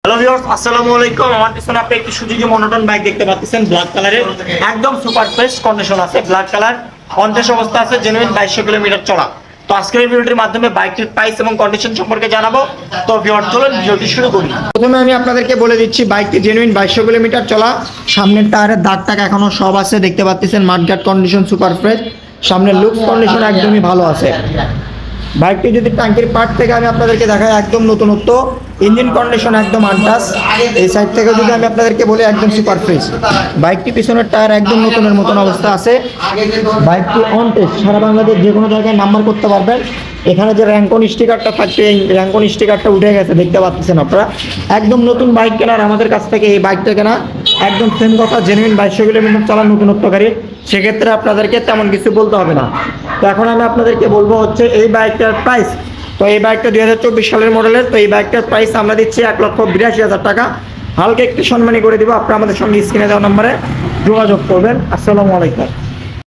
Hello viewers, আসসালামু আলাইকুম। আমার পিছনে আপনি একটি সুজুকি মনোটন বাইক দেখতে পাচ্ছেন, ব্ল্যাক কালারের, একদম সুপার ফ্রেশ কন্ডিশন আছে। ব্ল্যাক কালার, কন্টেস অবস্থা আছে, জেনুইন 2200 কিলোমিটার চলা। তো আজকের এই ভিডিওটির মাধ্যমে বাইকটির প্রাইস এবং কন্ডিশন সম্পর্কে জানাবো। তো ভিউয়ার্স, চলুন ভিডিওটি শুরু করি। প্রথমে আমি আপনাদেরকে বলে দিচ্ছি বাইকটি জেনুইন 2200 কিলোমিটার চলা। সামনের টায়ারের দাগ টাক এখনো সব আছে, দেখতে পাচ্ছেন। মাডগার্ড কন্ডিশন সুপার ফ্রেশ, সামনের লুকস কন্ডিশন একদমই ভালো আছে। বাইকটি যদি ট্যাঙ্কির পার্ট থেকে আমি আপনাদেরকে দেখাই, একদম নতুনত্ব, ইঞ্জিন কন্ডিশন একদম আনটাচ। এই সাইড থেকে যদি আমি আপনাদেরকে বলি, একদম সুপার ফ্রেশ। বাইকটি পিছনের টায়ার একদম নতুনের মতন অবস্থা আছে। বাইকটি অন টেস্ট, সারা বাংলাদেশ যে কোনো জায়গায় নাম্বার করতে পারবেন। এখানে যে র্যাঙ্কন স্টিকারটা থাকবে, এই র্যাঙ্কন স্টিকারটা উঠে গেছে, দেখতে পাচ্ছেন আপনারা। একদম নতুন বাইক কেনার আমাদের কাছ থেকে এই বাইকটা কেনা একদম সেম কথা, জেনুইন 2200 কিলোমিটার চালান নতুনত্ব গাড়ি, সেক্ষেত্রে আপনাদেরকে তেমন কিছু বলতে হবে না। তো এখন আমি আপনাদেরকে বলবো হচ্ছে এই বাইকটার প্রাইস। তো এই বাইকটা 2024 সালের মডেলের। তো এই বাইকটার প্রাইস আমরা দিচ্ছি 1,82,000 টাকা। হালকা একটু সম্মানী করে দিব। আপনারা আমাদের সঙ্গে স্ক্রিনে দেওয়া নম্বরে যোগাযোগ করবেন। আসসালামু আলাইকুম।